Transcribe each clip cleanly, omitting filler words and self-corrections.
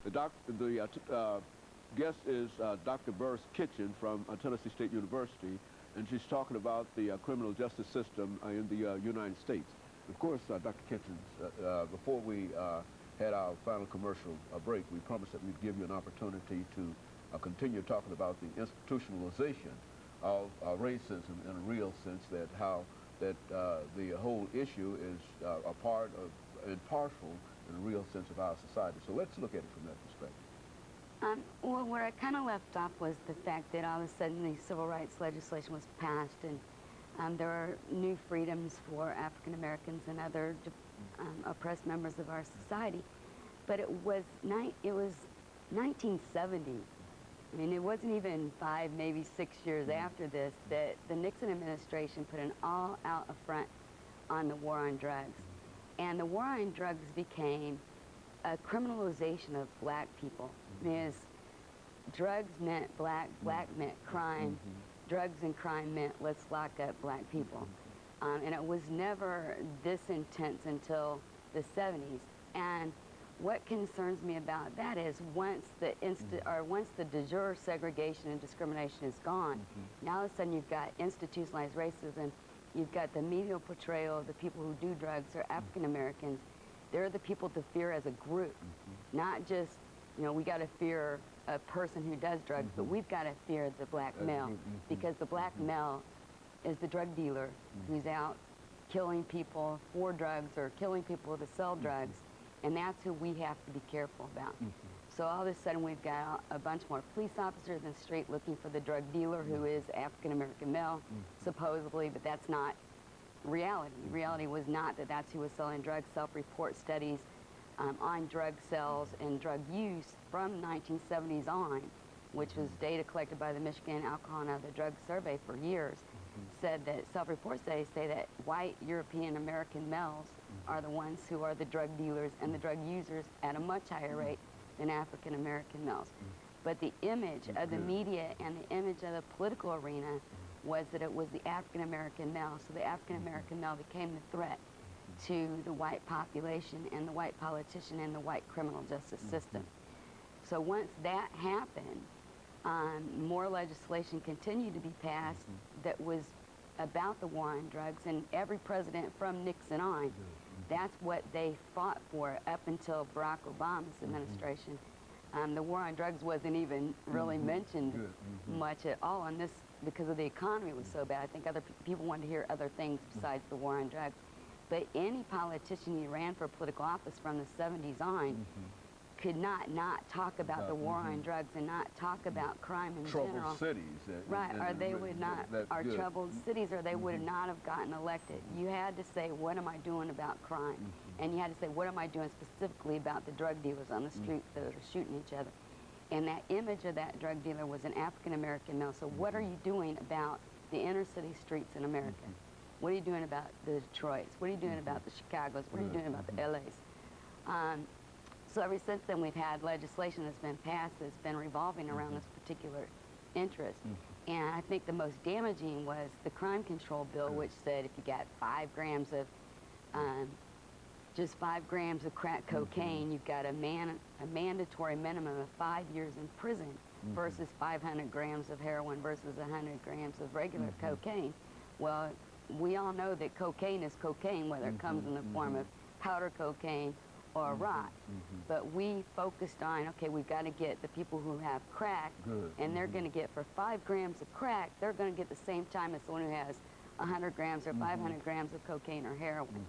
The guest is Dr. Burris-Kitchen from Tennessee State University, and she's talking about the criminal justice system in the United States. Of course, Dr. Kitchen, before we had our final commercial break, we promised that we'd give you an opportunity to continue talking about the institutionalization of racism in a real sense, that how that the whole issue is a part of and partial in a real sense of our society. So let's look at it from that perspective. Well, where I kind of left off was the fact that all of a sudden the civil rights legislation was passed, and there are new freedoms for African Americans and other oppressed members of our society. But it was 1970. I mean, it wasn't even 5, maybe 6 years after this that the Nixon administration put an all-out affront on the war on drugs. And the war on drugs became a criminalization of black people. Because drugs meant black meant crime, drugs and crime meant let's lock up black people. And it was never this intense until the 70s. And what concerns me about that is once the de jure segregation and discrimination is gone, now all of a sudden you've got institutionalized racism. You've got the media portrayal of the people who do drugs are African Americans. They're the people to fear as a group, not just, you know, we got to fear a person who does drugs, but we've got to fear the black male, because the black male is the drug dealer who's out killing people for drugs or killing people to sell drugs, and that's who we have to be careful about. So all of a sudden we've got a bunch more police officers in the street looking for the drug dealer who is African-American male, supposedly, but that's not reality. Reality was not that that's who was selling drugs. Self-report studies on drug sales and drug use from 1970s on, which was data collected by the Michigan Alcohol and Other Drugs Survey for years, said that self-report studies say that white European-American males are the ones who are the drug dealers and the drug users at a much higher rate than African-American males. But the image of the media and the image of the political arena was that it was the African-American male. So the African-American male became the threat to the white population and the white politician and the white criminal justice system. So once that happened, more legislation continued to be passed that was about the war on drugs, and every president from Nixon on, that's what they fought for up until Barack Obama's administration. The war on drugs wasn't even really mentioned much at all on this because of the economy was so bad. I think other people wanted to hear other things besides the war on drugs. But any politician who ran for political office from the 70s on could not talk about the war on drugs and not talk about crime in general. Troubled cities. Right, or they would not, or troubled cities, or they would not have gotten elected. You had to say, what am I doing about crime? And you had to say, what am I doing specifically about the drug dealers on the street that are shooting each other? And that image of that drug dealer was an African-American male. So what are you doing about the inner city streets in America? What are you doing about the Detroits? What are you doing about the Chicagos? What are you doing about the LAs? So ever since then, we've had legislation that's been passed that's been revolving around this particular interest. And I think the most damaging was the crime control bill, which said if you got 5 grams of, just 5 grams of crack cocaine, you've got a mandatory minimum of 5 years in prison versus 500 grams of heroin versus 100 grams of regular cocaine. Well, we all know that cocaine is cocaine, whether it comes in the form of powder cocaine or rock. But we focused on, okay, we've got to get the people who have crack, and they're going to get, for 5 grams of crack, they're going to get the same time as someone who has 100 grams or 500 grams of cocaine or heroin.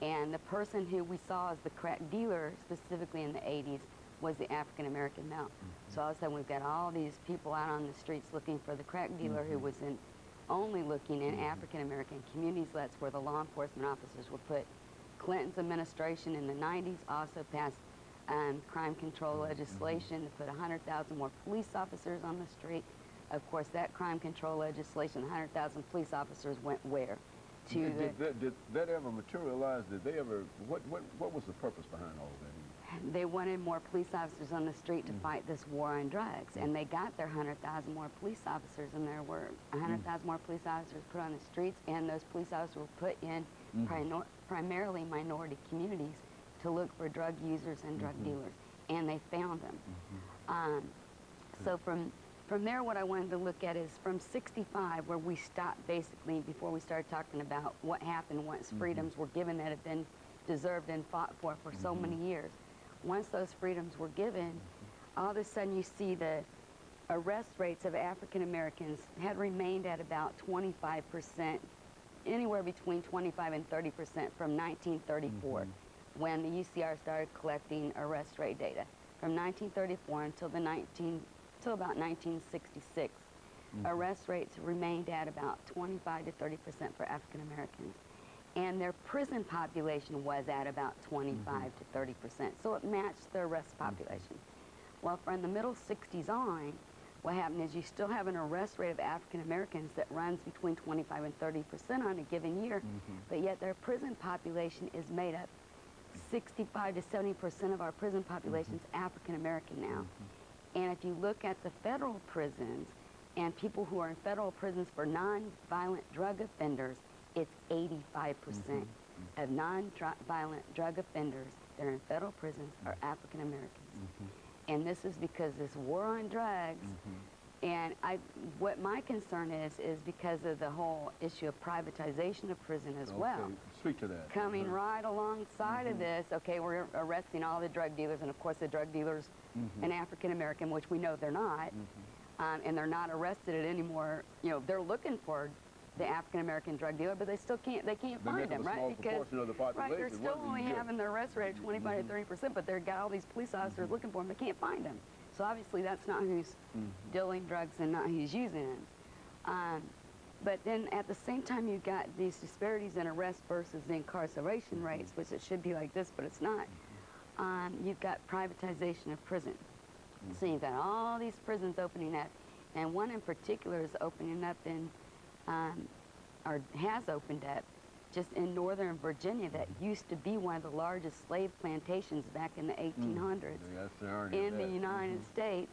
And the person who we saw as the crack dealer, specifically in the 80s, was the African-American male. So all of a sudden we've got all these people out on the streets looking for the crack dealer who was only looking in African-American communities. That's where the law enforcement officers were put. Clinton's administration in the 90s also passed crime control legislation to put 100,000 more police officers on the street. Of course, that crime control legislation, 100,000 police officers went where? Did that ever materialize? Did they ever, what was the purpose behind all of that? They wanted more police officers on the street to fight this war on drugs, and they got their 100,000 more police officers, and there were 100,000 more police officers put on the streets, and those police officers were put in primarily minority communities to look for drug users and drug dealers. and they found them. So from there, what I wanted to look at is from 65, where we stopped basically before we started talking about what happened once freedoms were given that had been deserved and fought for so many years. Once those freedoms were given, all of a sudden you see the arrest rates of African Americans had remained at about 25%, anywhere between 25 and 30% from 1934, when the UCR started collecting arrest rate data. From 1934 until about 1966, arrest rates remained at about 25 to 30% for African Americans. And their prison population was at about 25 to 30%. So it matched the arrest population. Well, from the middle 60s on, what happened is you still have an arrest rate of African Americans that runs between 25 and 30% on a given year, but yet their prison population is made up 65 to 70% of our prison population is African American now. And if you look at the federal prisons and people who are in federal prisons for non-violent drug offenders, it's 85% of non-violent drug offenders that are in federal prisons are African Americans. And this is because this war on drugs, and what my concern is because of the whole issue of privatization of prison as well. Speak to that. Coming right alongside of this, okay, we're arresting all the drug dealers, and of course the drug dealers, an African American, which we know they're not, and they're not arrested at any more, you know, they're looking for the African American drug dealer, but they can't find them, right? Because they're still only having their arrest rate of 25 to 30%, but they've got all these police officers looking for them. They can't find them. So obviously that's not who's dealing drugs and not who's using them. But then at the same time, you've got these disparities in arrest versus the incarceration rates, which it should be like this, but it's not. You've got privatization of prison. So you've got all these prisons opening up, and one in particular is opening up in or has opened up just in northern Virginia that used to be one of the largest slave plantations back in the 1800s in the United States.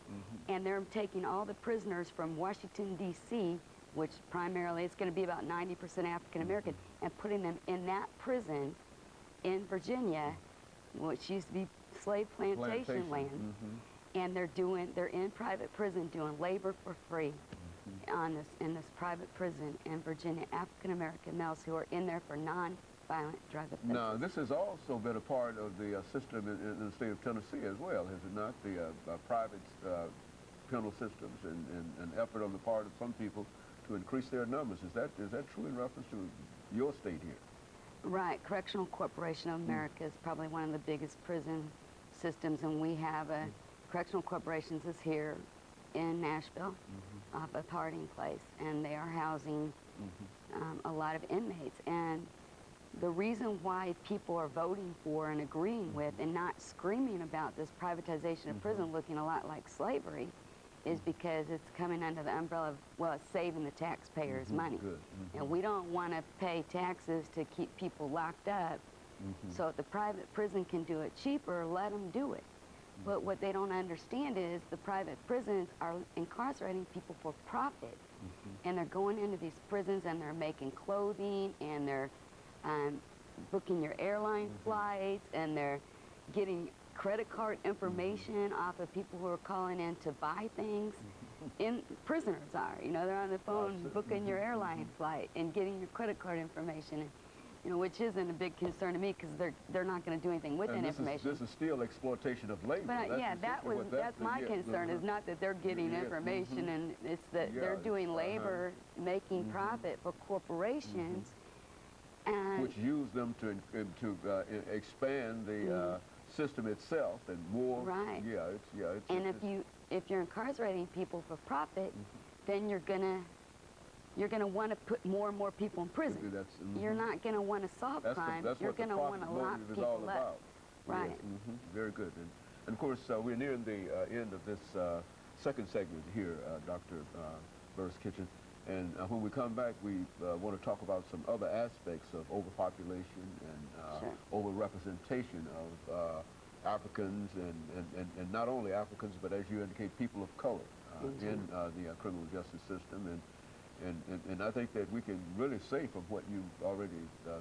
And they're taking all the prisoners from Washington, D.C., which primarily it's going to be about 90% African American, and putting them in that prison in Virginia, which used to be slave plantation land. And they're in private prison doing labor for free. In this private prison in Virginia, African American males who are in there for non-violent drug offenses. Now, this has also been a part of the system in the state of Tennessee as well, has it not? The private penal systems and an effort on the part of some people to increase their numbers. Is that true in reference to your state here? Right. Correctional Corporation of America is probably one of the biggest prison systems, and we have a Correctional Corporations is here in Nashville, off of Harding Place, and they are housing a lot of inmates. And the reason why people are voting for and agreeing with and not screaming about this privatization of prison looking a lot like slavery is because it's coming under the umbrella of, well, it's saving the taxpayers' money. And we don't want to pay taxes to keep people locked up. So if the private prison can do it cheaper, let them do it. But what they don't understand is the private prisons are incarcerating people for profit. And they're going into these prisons and they're making clothing, and they're booking your airline flights, and they're getting credit card information off of people who are calling in to buy things. Prisoners are, you know, they're on the phone booking your airline flight and getting your credit card information. And, you know, which isn't a big concern to me because they're not going to do anything with that information. This is still exploitation of labor. But yeah, that's my concern. Is not that they're getting information, and it's that they're doing labor, making profit for corporations, and which use them to expand the system itself and more. Right. And if you're incarcerating people for profit, then you're gonna want to put more and more people in prison. You're not going to want to solve crime. You're going to want to lock people up. Right. Very good. And of course, we're nearing the end of this second segment here, Dr. Burris-Kitchen. And when we come back, we want to talk about some other aspects of overpopulation and overrepresentation of Africans and not only Africans, but as you indicate, people of color in the criminal justice system. And I think that we can really say from what you've already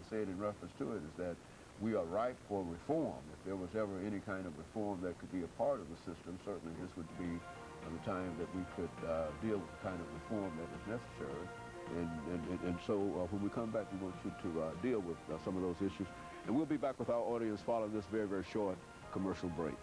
said in reference to it is that we are ripe for reform. If there was ever any kind of reform that could be a part of the system, certainly this would be the time that we could deal with the kind of reform that is necessary. And so when we come back, we want you to deal with some of those issues. And we'll be back with our audience following this very, very short commercial break.